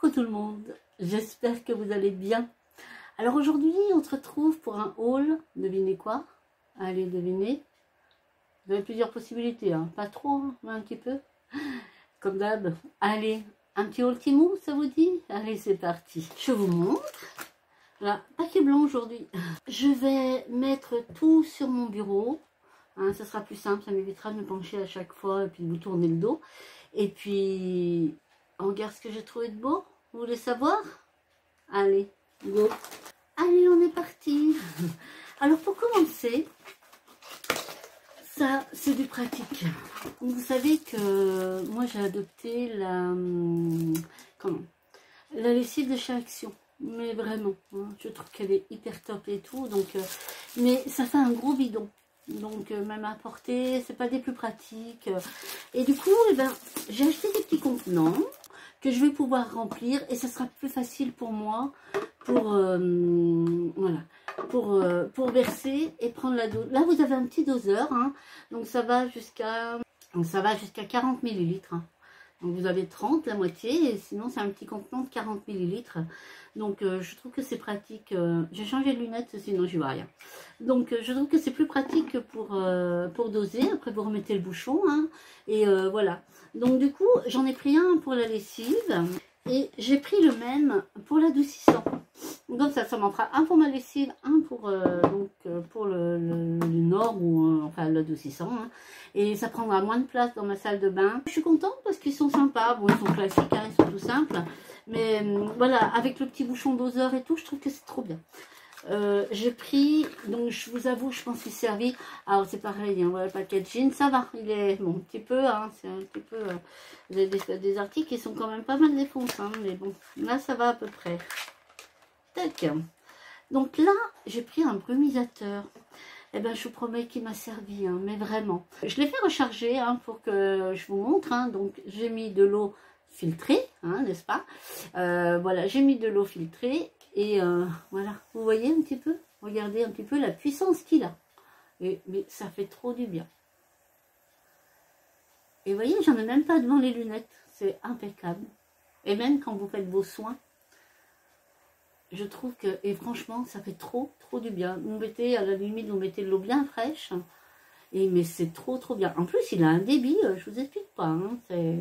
Coucou tout le monde, j'espère que vous allez bien. Alors aujourd'hui on se retrouve pour un haul, devinez quoi? Allez devinez. Vous avez plusieurs possibilités, hein. Pas trop, hein, mais un petit peu. Comme d'hab, allez, un petit haul Temu, ça vous dit? Allez c'est parti, je vous montre. Voilà, paquet blanc aujourd'hui. Je vais mettre tout sur mon bureau. Hein, ça sera plus simple, ça m'évitera de me pencher à chaque fois et puis de vous tourner le dos. Et puis, on regarde ce que j'ai trouvé de beau. Vous voulez savoir? Allez, go. Allez, on est parti. Alors, pour commencer, ça, c'est du pratique. Vous savez que moi, j'ai adopté la lessive de chez Action. Mais vraiment, hein, je trouve qu'elle est hyper top et tout. Donc, mais ça fait un gros bidon. Donc même à porter, c'est pas des plus pratiques. Et du coup, eh ben, j'ai acheté des petits contenants que je vais pouvoir remplir et ça sera plus facile pour moi pour voilà, pour verser et prendre la dose. Là, vous avez un petit doseur, hein, donc ça va jusqu'à 40 millilitres. Hein. Donc vous avez 30, la moitié, et sinon c'est un petit contenant de 40 millilitres. Donc je trouve que c'est pratique. J'ai changé de lunettes, sinon je vois rien. Donc je trouve que c'est plus pratique pour doser. Après vous remettez le bouchon, hein, et voilà. Donc du coup j'en ai pris un pour la lessive et j'ai pris le même pour l'adoucissant. Donc ça m'en fera un pour ma lessive, un pour le nord ou enfin l'adoucissant, hein. Et ça prendra moins de place dans ma salle de bain. Je suis contente parce qu'ils sont sympas. Bon, ils sont classiques, hein, ils sont tout simples, mais voilà, avec le petit bouchon doseur et tout, je trouve que c'est trop bien. J'ai pris, donc je vous avoue, je pense qu'il servit. Alors c'est pareil, hein, voilà, le packaging, ça va, il est bon, un petit peu, hein, c'est un petit peu. Vous avez des articles qui sont quand même pas mal défoncés, hein, mais bon, là ça va à peu près. Tac. Donc là, j'ai pris un brumisateur. Eh ben, je vous promets qu'il m'a servi, hein, mais vraiment. Je l'ai fait recharger, hein, pour que je vous montre. Hein, donc, j'ai mis de l'eau filtrée, hein, n'est-ce pas? Voilà, j'ai mis de l'eau filtrée et voilà. Vous voyez un petit peu? Regardez un petit peu la puissance qu'il a. Mais ça fait trop du bien. Et vous voyez, j'en ai même pas devant les lunettes. C'est impeccable. Et même quand vous faites vos soins, je trouve que, et franchement, ça fait trop du bien. Vous mettez, à la limite, vous mettez de l'eau bien fraîche. Mais c'est trop bien. En plus, il a un débit, je vous explique pas. Hein, c'est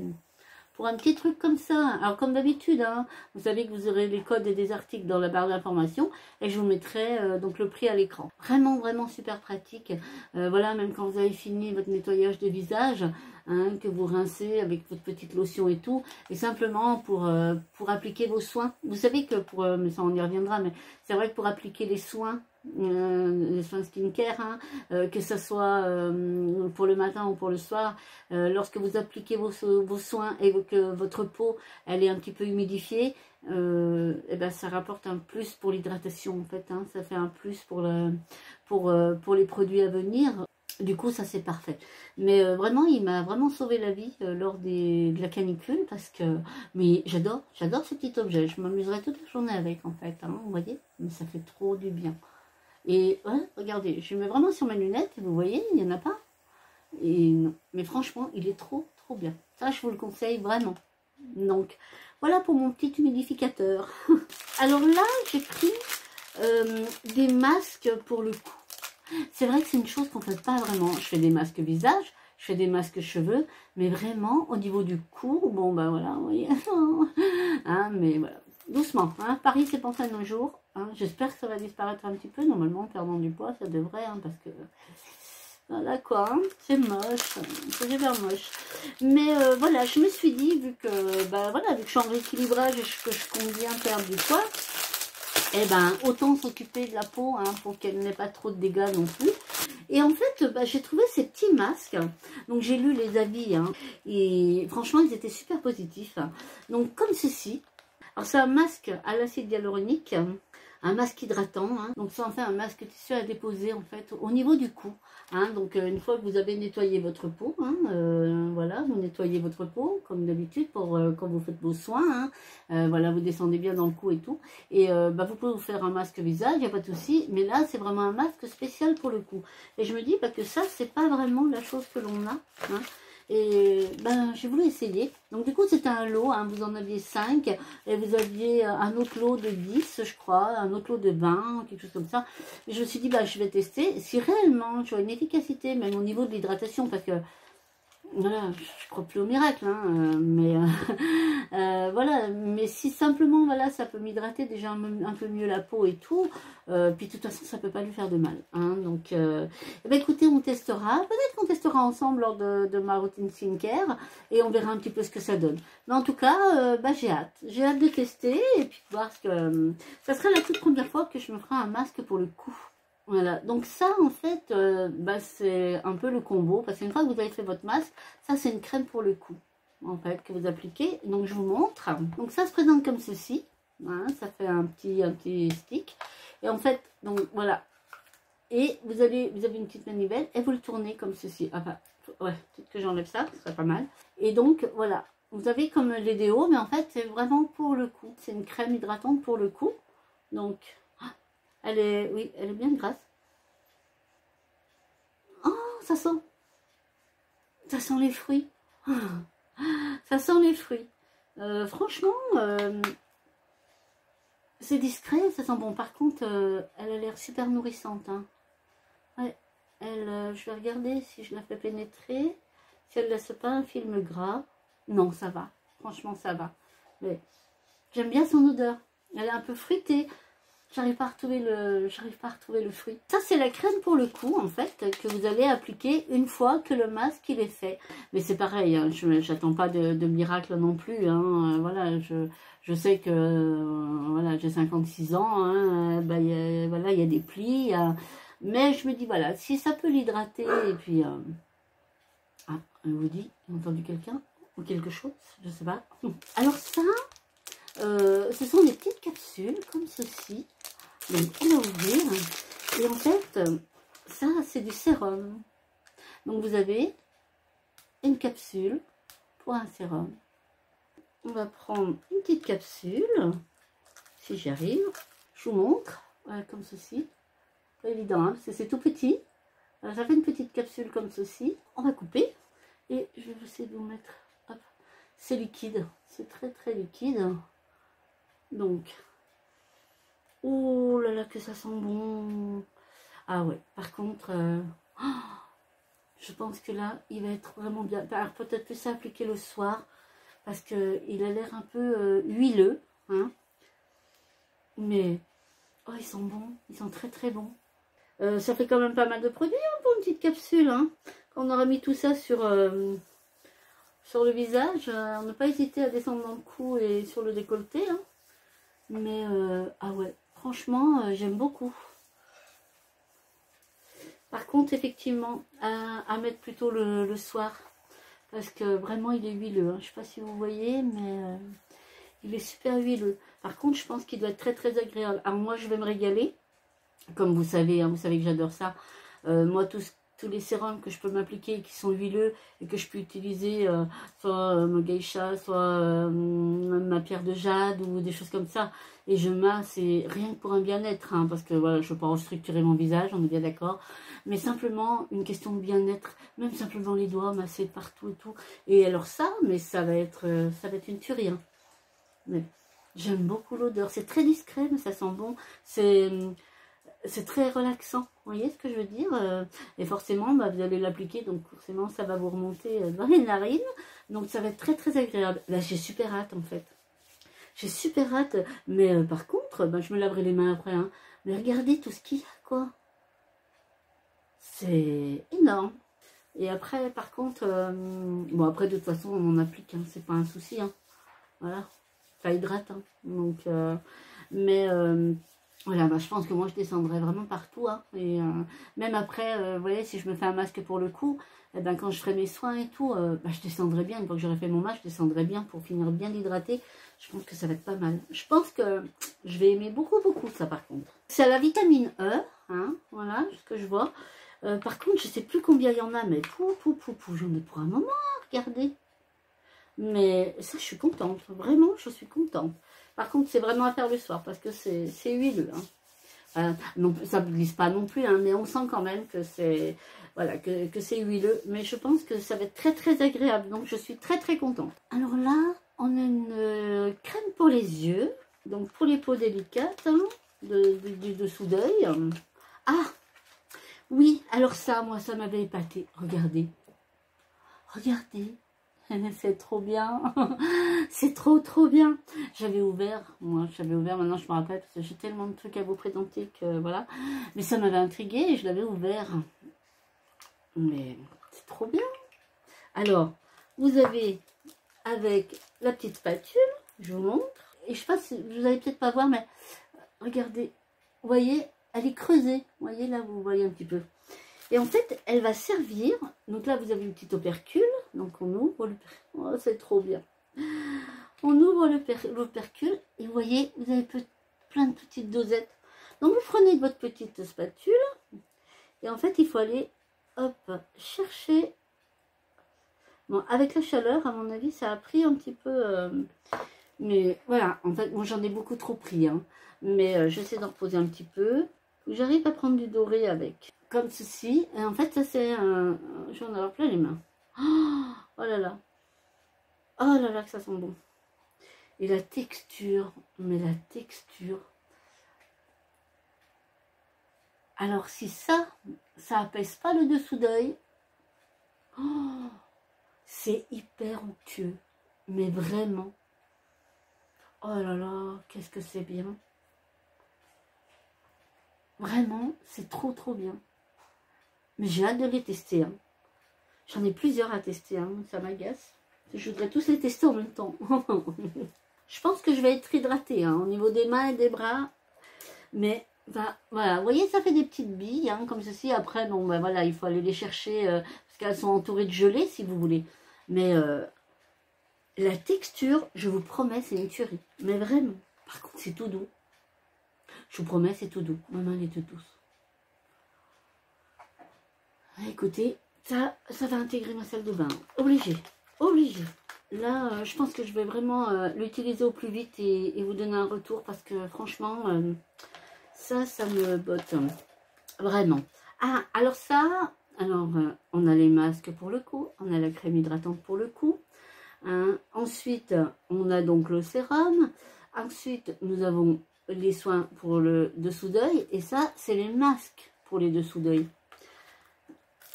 pour un petit truc comme ça. Alors, comme d'habitude, hein, vous savez que vous aurez les codes et des articles dans la barre d'information. Et je vous mettrai donc le prix à l'écran. Vraiment super pratique. Voilà, même quand vous avez fini votre nettoyage de visage, hein, que vous rincez avec votre petite lotion et tout, et simplement pour appliquer vos soins. Vous savez que mais ça on y reviendra, mais c'est vrai que pour appliquer les soins skincare, hein, que ce soit pour le matin ou pour le soir, lorsque vous appliquez vos soins et que votre peau elle est un petit peu humidifiée, et ben ça rapporte un plus pour l'hydratation en fait, hein, ça fait un plus pour les produits à venir. Du coup, ça c'est parfait. Mais vraiment, il m'a vraiment sauvé la vie lors de la canicule parce que, mais j'adore ce petit objet. Je m'amuserai toute la journée avec en fait, hein, vous voyez. Mais ça fait trop du bien. Et ouais, regardez, je mets vraiment sur mes lunettes et vous voyez, il n'y en a pas. Et non, mais franchement, il est trop bien. Ça, je vous le conseille vraiment. Donc, voilà pour mon petit humidificateur. Alors là, j'ai pris des masques pour le cou. C'est vrai que c'est une chose qu'on ne fait pas vraiment. Je fais des masques visage, je fais des masques cheveux, mais vraiment au niveau du cou, bon ben voilà, vous voyez, hein, mais voilà, doucement. Hein. Paris, c'est pensé un jour. Hein. J'espère que ça va disparaître un petit peu. Normalement, en perdant du poids, ça devrait, hein, parce que voilà quoi, hein, c'est moche, c'est super moche. Mais voilà, je me suis dit, vu que voilà, vu que je suis en rééquilibrage et que je compte bien perdre du poids. Eh ben, autant s'occuper de la peau, hein, pour qu'elle n'ait pas trop de dégâts non plus. Et en fait, j'ai trouvé ces petits masques. Donc, j'ai lu les avis, hein, et franchement, ils étaient super positifs. Donc, comme ceci. Alors, c'est un masque à l'acide hyaluronique, un masque hydratant. Hein. Donc, ça en fait un masque tissu à déposer, en fait, au niveau du cou. Hein. Donc, une fois que vous avez nettoyé votre peau, hein, voilà, vous nettoyez votre peau, comme d'habitude, pour quand vous faites vos soins. Hein. Voilà, vous descendez bien dans le cou et tout. Et vous pouvez vous faire un masque visage, il n'y a pas de souci. Mais là, c'est vraiment un masque spécial pour le cou. Et je me dis que ça, c'est pas vraiment la chose que l'on a. Hein. Et ben, j'ai voulu essayer. Donc du coup, c'était un lot, hein, vous en aviez 5 et vous aviez un autre lot de 10, je crois, un autre lot de 20, quelque chose comme ça. Et je me suis dit, bah, je vais tester si réellement tu as une efficacité, même au niveau de l'hydratation, parce que voilà, je crois plus au miracle, hein, mais voilà, mais si simplement, voilà, ça peut m'hydrater déjà un peu mieux la peau et tout, puis de toute façon, ça peut pas lui faire de mal, hein, donc, eh ben, écoutez, on testera, peut-être qu'on testera ensemble lors de ma routine skincare, et on verra un petit peu ce que ça donne. Mais en tout cas, bah, j'ai hâte de tester, et puis de voir ce que, ça sera la toute première fois que je me ferai un masque pour le cou. Voilà, donc ça en fait, bah, c'est un peu le combo, parce qu'une fois que vous avez fait votre masque, ça c'est une crème pour le cou, en fait, que vous appliquez. Donc je vous montre. Donc ça se présente comme ceci, hein, ça fait un petit stick. Et en fait, donc voilà. Et vous avez une petite manivelle et vous le tournez comme ceci. Enfin, ouais, peut-être que j'enlève ça, ce serait pas mal. Et donc voilà, vous avez comme les déos, mais en fait c'est vraiment pour le cou. C'est une crème hydratante pour le cou. Donc... oui, elle est bien grasse. Oh, ça sent les fruits. Ça sent les fruits. Franchement, c'est discret, ça sent bon. Par contre, elle a l'air super nourrissante. Hein. Ouais, je vais regarder si je la fais pénétrer. Si elle ne laisse pas un film gras. Non, ça va. Franchement, ça va. Mais j'aime bien son odeur. Elle est un peu fruitée. J'arrive pas à retrouver le fruit. Ça, c'est la crème pour le cou, en fait, que vous allez appliquer une fois que le masque il est fait. Mais c'est pareil, hein, je n'attends pas de miracle non plus. Hein, voilà, je sais que voilà, j'ai 56 ans, hein, bah, voilà, il y a des plis. Mais je me dis, voilà, si ça peut l'hydrater, et puis... ah, elle vous dit, vous avez entendu quelqu'un ou quelque chose, je sais pas. Alors ça... ce sont des petites capsules comme ceci. Donc on va ouvrir. Et en fait, ça c'est du sérum. Donc vous avez une capsule pour un sérum. On va prendre une petite capsule. Si j'y arrive. Je vous montre. Voilà, comme ceci. Pas évident, hein, parce que c'est tout petit. Alors, ça fait une petite capsule comme ceci. On va couper. Et je vais essayer de vous mettre. C'est liquide. C'est très très liquide. Donc, oh là là, que ça sent bon. Ah ouais, par contre, je pense que là, il va être vraiment bien. Alors, peut-être plus ça appliquer le soir, parce qu'il a l'air un peu huileux. Hein. Mais, oh, ils sont bons. Ils sont très très bons. Ça fait quand même pas mal de produits hein, pour une petite capsule. Hein. Quand on aura mis tout ça sur le visage, on n'a pas hésité à descendre dans le cou et sur le décolleté. Hein. Mais, ah ouais, franchement, j'aime beaucoup. Par contre, effectivement, à mettre plutôt le soir. Parce que vraiment, il est huileux. Hein. Je ne sais pas si vous voyez, mais il est super huileux. Par contre, je pense qu'il doit être très très agréable. Alors moi, je vais me régaler. Comme vous savez, hein, vous savez que j'adore ça. Moi, tous les sérums que je peux m'appliquer qui sont huileux et que je peux utiliser soit mon geisha, soit ma pierre de jade ou des choses comme ça. Et je masse, et rien que pour un bien-être, hein, parce que voilà, je ne veux pas restructurer mon visage, on est bien d'accord. Mais simplement une question de bien-être, même simplement les doigts, masser partout et tout. Et alors ça, mais ça va être une tuerie. Hein. Mais j'aime beaucoup l'odeur. C'est très discret, mais ça sent bon. C'est très relaxant, vous voyez ce que je veux dire. Et forcément, bah, vous allez l'appliquer, donc forcément, ça va vous remonter dans les narines. Donc, ça va être très, très agréable. Là, j'ai super hâte, en fait. J'ai super hâte. Mais par contre, bah, je me laverai les mains après. Hein. Mais regardez tout ce qu'il y a, quoi. C'est énorme. Et après, par contre, bon, après, de toute façon, on en applique. Hein, c'est pas un souci. Hein. Voilà. Ça hydrate. Hein. Donc, mais... voilà, bah, je pense que moi je descendrai vraiment partout. Hein, et même après, vous voyez, si je me fais un masque pour le cou, eh ben, quand je ferai mes soins et tout, bah, je descendrai bien. Une fois que j'aurai fait mon masque, je descendrai bien pour finir bien hydraté. Je pense que ça va être pas mal. Je pense que je vais aimer beaucoup, beaucoup ça par contre. C'est la vitamine E, hein, voilà, ce que je vois. Par contre, je sais plus combien il y en a, mais j'en ai pour un moment, regardez. Mais ça, je suis contente. Vraiment, je suis contente. Par contre, c'est vraiment à faire le soir parce que c'est huileux. Hein. Non, ça ne glisse pas non plus, hein, mais on sent quand même que c'est voilà, que c'est huileux. Mais je pense que ça va être très très agréable. Donc je suis très très contente. Alors là, on a une crème pour les yeux. Donc pour les peaux délicates, hein, du dessous d'œil. Ah oui, alors ça, moi ça m'avait épaté. Regardez. Regardez. C'est trop bien. C'est trop trop bien. J'avais ouvert, maintenant je me rappelle, parce que j'ai tellement de trucs à vous présenter que voilà. Mais ça m'avait intrigué et je l'avais ouvert. Mais c'est trop bien. Alors, vous avez avec la petite spatule, je vous montre. Et je sais pas si vous allez peut-être pas voir, mais regardez, vous voyez, elle est creusée. Vous voyez là, vous voyez un petit peu. Et en fait, elle va servir. Donc là, vous avez une petite opercule. Donc on ouvre le... Oh, c'est trop bien. On ouvre l'opercule et vous voyez, vous avez plein de petites dosettes. Donc vous prenez votre petite spatule. Et en fait, il faut aller, hop, chercher. Bon, avec la chaleur, à mon avis, ça a pris un petit peu... mais voilà, en fait, moi j'en ai beaucoup trop pris. Hein. Mais j'essaie d'en reposer un petit peu. J'arrive à prendre du doré avec. Comme ceci. Et en fait, ça c'est un... J'en ai plein les mains. Oh là là. Oh là là, que ça sent bon. Et la texture. Mais la texture. Alors si ça apaise pas le dessous d'œil. Oh, c'est hyper onctueux. Mais vraiment. Oh là là, qu'est-ce que c'est bien. Vraiment, c'est trop trop bien. Mais j'ai hâte de les tester. Hein. J'en ai plusieurs à tester, hein. Ça m'agace. Je voudrais tous les tester en même temps. Je pense que je vais être hydratée hein, au niveau des mains et des bras. Mais bah, voilà, vous voyez, ça fait des petites billes, hein, comme ceci. Après, bon, bah, voilà, il faut aller les chercher parce qu'elles sont entourées de gelée, si vous voulez. Mais la texture, je vous promets, c'est une tuerie. Mais vraiment. Par contre, c'est tout doux. Je vous promets, c'est tout doux. Ma main est toute douce. Écoutez, ça va intégrer ma salle de bain. Obligé. Obligé. Là, je pense que je vais vraiment l'utiliser au plus vite et vous donner un retour parce que franchement, ça me botte. Vraiment. Ah, alors ça, on a les masques pour le cou, on a la crème hydratante pour le cou. Hein. Ensuite, on a donc le sérum. Ensuite, nous avons les soins pour le dessous d'œil. Et ça, c'est les masques pour les dessous d'œil.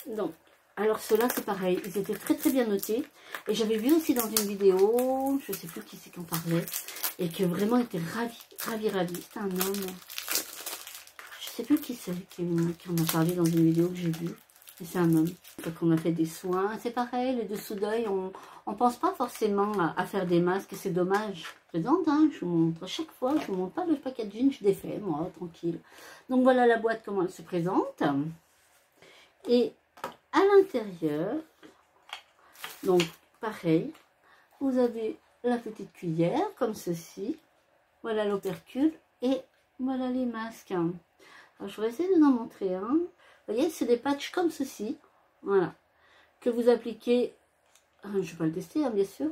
Donc, alors ceux-là, c'est pareil. Ils étaient très très bien notés. Et j'avais vu aussi dans une vidéo, je ne sais plus qui c'est qui en parlait, et que vraiment était ravi. C'était un homme. Je ne sais plus qui c'est qui en a parlé dans une vidéo que j'ai vue. Et c'est un homme. Donc on a fait des soins. C'est pareil, les dessous d'œil, on ne pense pas forcément à faire des masques. C'est dommage. Je plaisante, hein, je vous montre à chaque fois. Je ne vous montre pas le packaging, je défais, moi, tranquille. Donc voilà la boîte, comment elle se présente. Et à l'intérieur, donc pareil, vous avez la petite cuillère, comme ceci. Voilà l'opercule. Et voilà les masques. Alors, je vais essayer de vous en montrer un. Vous voyez, c'est des patchs comme ceci. Voilà. Que vous appliquez. Je ne vais pas le tester, hein, bien sûr.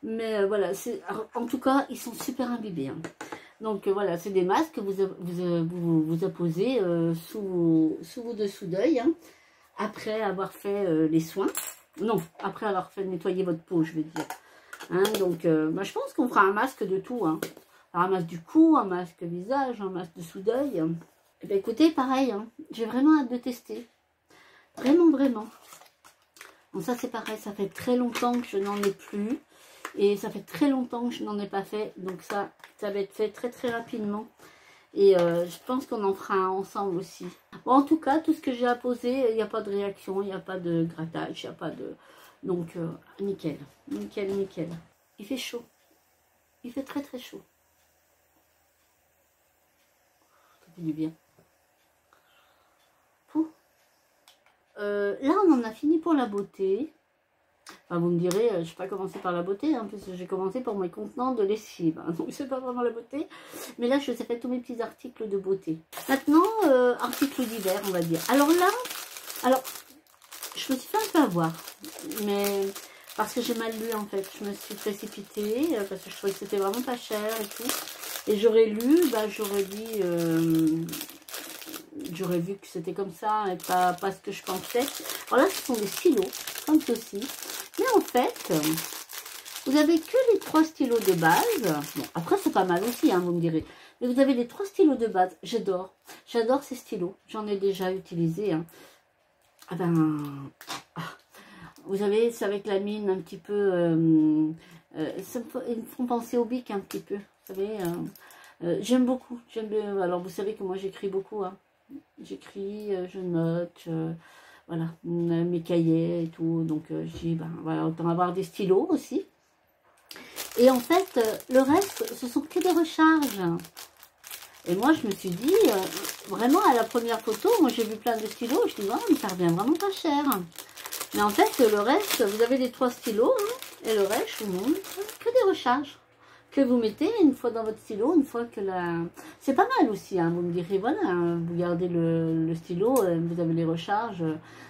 Mais voilà. En tout cas, ils sont super imbibés. Hein. Donc voilà, c'est des masques que vous apposez sous vos dessous d'œil. Hein, après avoir fait les soins. Non, après avoir fait nettoyer votre peau, je veux dire. Hein, donc, bah, je pense qu'on fera un masque de tout. Hein. Un masque du cou, un masque visage, un masque dessous d'œil. Et bien écoutez, pareil, hein, j'ai vraiment hâte de tester. Vraiment, vraiment. Bon, ça c'est pareil, ça fait très longtemps que je n'en ai plus. Et ça fait très longtemps que je n'en ai pas fait. Donc ça va être fait très très rapidement. Et je pense qu'on en fera un ensemble aussi. Bon, en tout cas, tout ce que j'ai apposé, il n'y a pas de réaction, il n'y a pas de grattage, il n'y a pas de... Donc, nickel, nickel, nickel. Il fait chaud. Il fait très très chaud. Ça fait du bien. Là, on en a fini pour la beauté. Enfin, vous me direz, je n'ai pas commencé par la beauté, hein, puisque j'ai commencé par mes contenants de lessive. Hein, donc, c'est pas vraiment la beauté. Mais là, je vous ai fait tous mes petits articles de beauté. Maintenant, articles d'hiver, on va dire. Alors là, je me suis fait un peu avoir. Mais parce que j'ai mal lu, en fait. Je me suis précipitée, parce que je trouvais que c'était vraiment pas cher et tout. Et j'aurais lu, bah, j'aurais dit... j'aurais vu que c'était comme ça et pas ce que je pensais. Alors là, ce sont des stylos, comme ceci. Mais en fait, vous avez que les 3 stylos de base. Bon, après, c'est pas mal aussi, hein, vous me direz. Mais vous avez les 3 stylos de base. J'adore. J'adore ces stylos. J'en ai déjà utilisé. Hein. Ah ben... Vous savez, c'est avec la mine un petit peu... ils me font penser au bic un petit peu. Vous savez, j'aime beaucoup. Alors, vous savez que moi, j'écris beaucoup. Hein. J'écris, je note, voilà, mes cahiers et tout. Donc, je dis, ben, voilà, autant avoir des stylos aussi. Et en fait, le reste, ce sont que des recharges. Et moi, je me suis dit, vraiment, à la première photo, moi, j'ai vu plein de stylos. Je dis, oh, mais ça revient vraiment pas cher. Mais en fait, le reste, vous avez les 3 stylos. Hein, et le reste, je vous montre, que des recharges. Que vous mettez une fois dans votre stylo, une fois que la... C'est pas mal aussi, hein, vous me direz, voilà, hein, vous gardez le stylo, vous avez les recharges,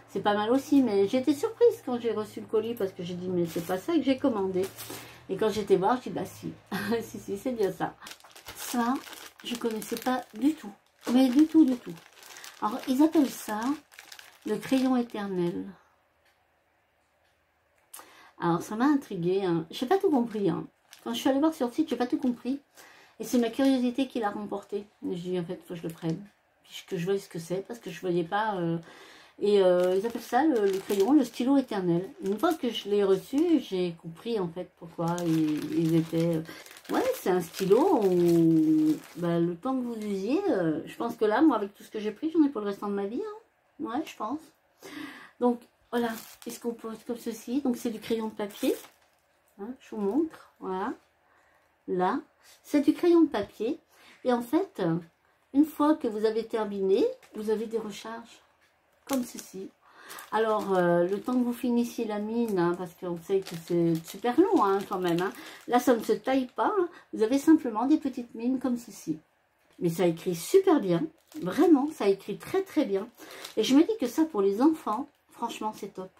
c'est pas mal aussi. Mais j'ai été surprise quand j'ai reçu le colis, parce que j'ai dit, mais c'est pas ça que j'ai commandé. Et quand j'étais voir, je dis, bah si, si, c'est bien ça. Ça, je connaissais pas du tout, mais du tout, du tout. Alors, ils appellent ça le crayon éternel. Alors, ça m'a intriguée, hein. J'ai pas tout compris, hein. Quand je suis allée voir sur le site, j'ai pas tout compris. Et c'est ma curiosité qui l'a remporté. Je dis, en fait, il faut que je le prenne. Puis que je voie ce que c'est, parce que je voyais pas... ils appellent ça le crayon, le stylo éternel. Une fois que je l'ai reçu, j'ai compris, en fait, pourquoi ils étaient... Ouais, c'est un stylo où... Bah, le temps que vous usiez, je pense que là, moi, avec tout ce que j'ai pris, j'en ai pour le restant de ma vie. Hein. Ouais, je pense. Donc, voilà, il se compose comme ceci. Donc, c'est du crayon de papier. Hein, je vous montre, voilà, là, c'est du crayon de papier, et en fait, une fois que vous avez terminé, vous avez des recharges, comme ceci. Alors, le temps que vous finissiez la mine, hein, parce qu'on sait que c'est super long, hein, quand même, hein, là, ça ne se taille pas, hein, vous avez simplement des petites mines comme ceci. Mais ça écrit super bien, vraiment, ça écrit très très bien, et je me dis que ça, pour les enfants, franchement, c'est top.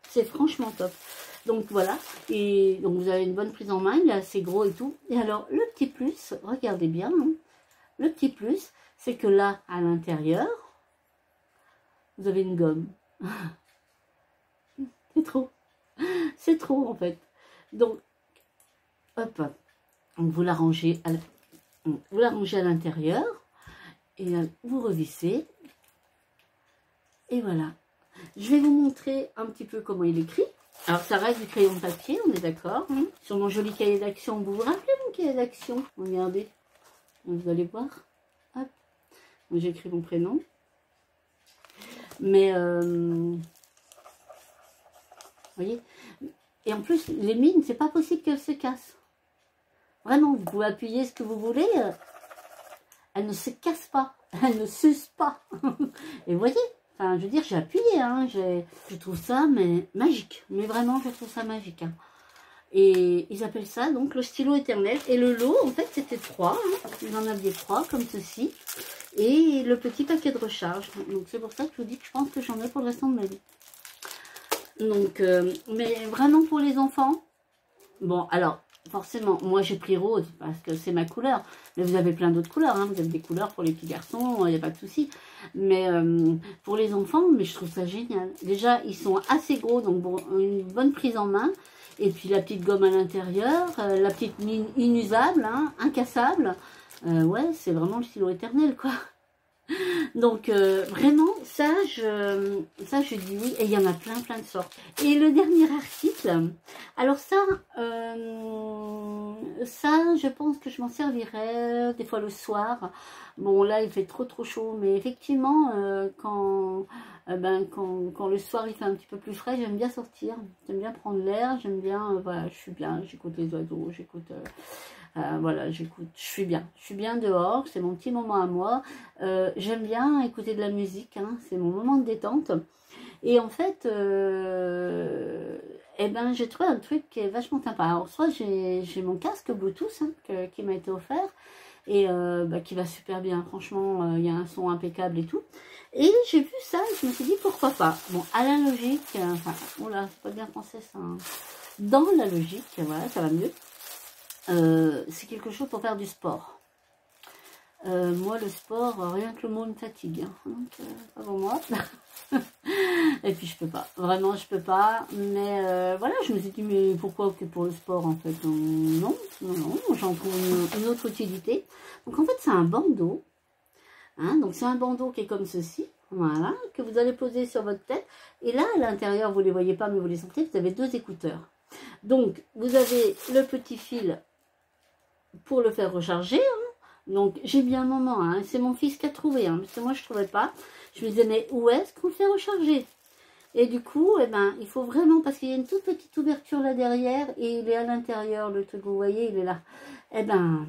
C'est franchement top. Donc voilà, et donc vous avez une bonne prise en main, il est assez gros et tout. Et alors le petit plus, regardez bien, hein, le petit plus, c'est que là, à l'intérieur, vous avez une gomme. C'est trop en fait. Donc, hop, donc vous la rangez à l'intérieur, et vous revissez, et voilà. Je vais vous montrer un petit peu comment il écrit. Alors, ça reste du crayon de papier, on est d'accord. Hein. Sur mon joli cahier d'action, vous vous rappelez mon cahier d'action? Regardez, vous allez voir. Hop, j'ai écrit mon prénom. Mais, vous voyez. Et en plus, les mines, c'est pas possible qu'elles se cassent. Vraiment, vous pouvez appuyer ce que vous voulez. Elles ne se cassent pas. Elles ne s'usent pas. Et vous voyez. Enfin, je veux dire, j'ai appuyé, hein, je trouve ça mais magique. Mais vraiment, je trouve ça magique. Hein. Et ils appellent ça, donc, le stylo éternel. Et le lot, en fait, c'était 3. Hein. Ils en avaient 3, comme ceci. Et le petit paquet de recharge. Donc, c'est pour ça que je vous dis que je pense que j'en ai pour le restant de ma vie. Donc, mais vraiment pour les enfants. Bon, alors, forcément, moi, j'ai pris rose parce que c'est ma couleur. Mais vous avez plein d'autres couleurs. Hein. Vous avez des couleurs pour les petits garçons, il n'y a pas de souci. Mais pour les enfants, mais je trouve ça génial. Déjà, ils sont assez gros, donc bon, une bonne prise en main. Et puis la petite gomme à l'intérieur, la petite mine inusable, hein, incassable. Ouais, c'est vraiment le stylo éternel, quoi. Donc, vraiment, ça, je dis oui. Et il y en a plein de sortes. Et le dernier article, alors ça, je pense que je m'en servirai des fois le soir. Bon, là, il fait trop chaud. Mais effectivement, quand le soir, il fait un petit peu plus frais, j'aime bien sortir. J'aime bien prendre l'air. J'aime bien, voilà, je suis bien. J'écoute les oiseaux, j'écoute... voilà, j'écoute, je suis bien dehors, c'est mon petit moment à moi. J'aime bien écouter de la musique, hein, c'est mon moment de détente. Et en fait, eh ben, j'ai trouvé un truc qui est vachement sympa. Alors, soit j'ai mon casque Bluetooth hein, qui m'a été offert et qui va super bien. Franchement, il y a un son impeccable et tout. Et j'ai vu ça et je me suis dit pourquoi pas. Bon, à la logique, enfin, oula, c'est pas bien français ça. Hein. Dans la logique, voilà, ça va mieux. C'est quelque chose pour faire du sport. Moi, le sport, rien que le mot me fatigue. Hein. Donc, pas pour moi. Et puis, je peux pas. Vraiment, je peux pas. Mais voilà, je me suis dit, mais pourquoi que pour le sport, en fait? Non, j'en trouve une autre utilité. Donc, en fait, c'est un bandeau. Hein, donc, c'est un bandeau qui est comme ceci. Voilà, que vous allez poser sur votre tête. Et là, à l'intérieur, vous ne les voyez pas, mais vous les sentez, vous avez 2 écouteurs. Donc, vous avez le petit fil pour le faire recharger. Hein. Donc, j'ai bien un moment. Hein. C'est mon fils qui a trouvé. Hein, parce que moi, je ne trouvais pas. Je me disais, mais où est-ce qu'on fait recharger? Et du coup, eh ben, il faut vraiment, parce qu'il y a une toute petite ouverture là derrière, et il est à l'intérieur, le truc, vous voyez, il est là. Eh ben,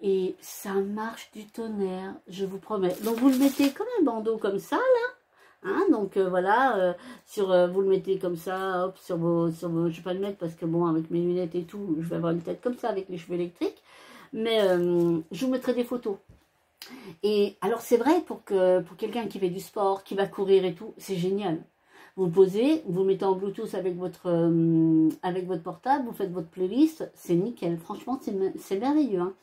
et ça marche du tonnerre, je vous promets. Donc, vous le mettez comme un bandeau comme ça, là. Hein, donc, voilà, vous le mettez comme ça, hop, sur vos, je ne vais pas le mettre parce que, bon, avec mes lunettes et tout, je vais avoir une tête comme ça avec les cheveux électriques. Mais je vous mettrai des photos. Et alors, c'est vrai, pour quelqu'un qui fait du sport, qui va courir et tout, c'est génial. Vous le posez, vous le mettez en Bluetooth avec votre portable, vous faites votre playlist, c'est nickel. Franchement, c'est merveilleux. Hein.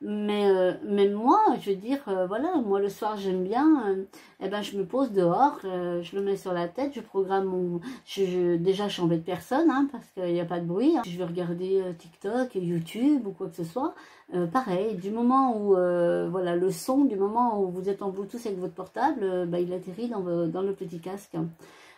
Mais moi, je veux dire, voilà, moi le soir j'aime bien, eh ben, je me pose dehors, je le mets sur la tête, je programme mon... déjà, je suis embête personne, hein, parce qu'il n'y a pas de bruit. Hein. Je vais regarder TikTok, YouTube ou quoi que ce soit. Pareil, du moment où, voilà, le son, du moment où vous êtes en Bluetooth avec votre portable, bah, il atterrit dans le petit casque. Hein.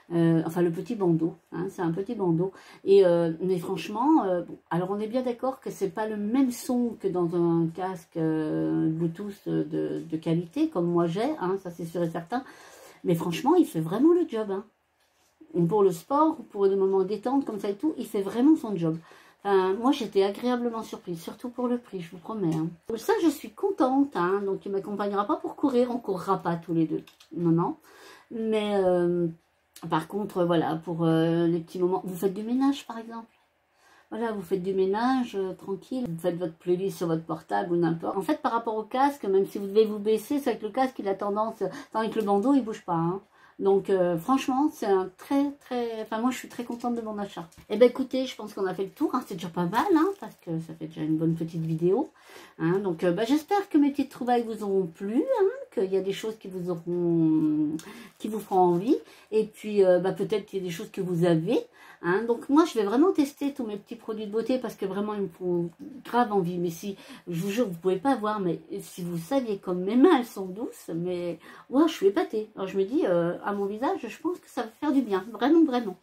Enfin le petit bandeau, hein, c'est un petit bandeau. Et mais franchement, bon, alors on est bien d'accord que c'est pas le même son que dans un casque Bluetooth de qualité comme moi j'ai, hein, ça c'est sûr et certain. Mais franchement, il fait vraiment le job. Hein. Pour le sport, pour des moments détente comme ça et tout, il fait vraiment son job. Enfin, moi j'étais agréablement surprise, surtout pour le prix, je vous promets. Hein. Pour ça, je suis contente. Hein, donc il m'accompagnera pas pour courir, on courra pas tous les deux. Non, non. Mais par contre, voilà, pour les petits moments, vous faites du ménage par exemple. Voilà, vous faites du ménage tranquille, vous faites votre playlist sur votre portable ou n'importe. En fait, par rapport au casque, même si vous devez vous baisser, c'est que le casque, il a tendance, tandis que le bandeau, il bouge pas. Hein. Donc, franchement, c'est un enfin, moi, je suis très contente de mon achat. Eh bien, écoutez, je pense qu'on a fait le tour. Hein. C'est déjà pas mal, hein, parce que ça fait déjà une bonne petite vidéo. Hein. Donc, j'espère que mes petites trouvailles vous auront plu, hein, qu'il y a des choses qui vous feront envie. Et puis, peut-être qu'il y a des choses que vous avez. Hein. Donc, moi, je vais vraiment tester tous mes petits produits de beauté parce que vraiment, ils me font grave envie. Mais si, je vous jure, vous ne pouvez pas voir, mais si vous saviez comme mes mains, elles sont douces, mais ouais, je suis épatée. Alors, je me dis, à mon visage, je pense que ça va faire du bien. Vraiment, vraiment.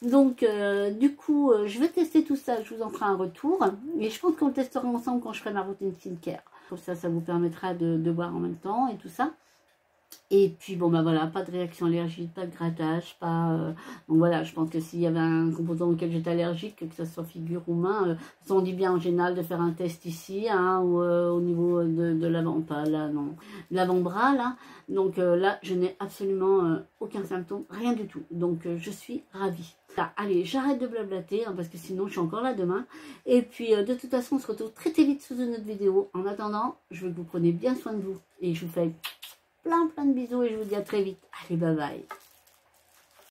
Donc, du coup, je vais tester tout ça. Je vous en ferai un retour. Et je pense qu'on le testera ensemble quand je ferai ma routine skincare. Comme ça vous permettra de voir en même temps et tout ça. Et puis, bon, voilà, pas de réaction allergique, pas de grattage, pas... donc voilà, je pense que s'il y avait un composant auquel j'étais allergique, que ce soit figure ou main, on dit bien en général de faire un test ici, hein, ou au niveau de l'avant, pas là, non, l'avant-bras, là. Donc là, je n'ai absolument aucun symptôme, rien du tout. Donc, je suis ravie. Là, allez, j'arrête de blablater, hein, parce que sinon, je suis encore là demain. Et puis, de toute façon, on se retrouve très vite sous une autre vidéo. En attendant, je veux que vous preniez bien soin de vous. Et je vous fais plein de bisous et je vous dis à très vite. Allez, bye bye.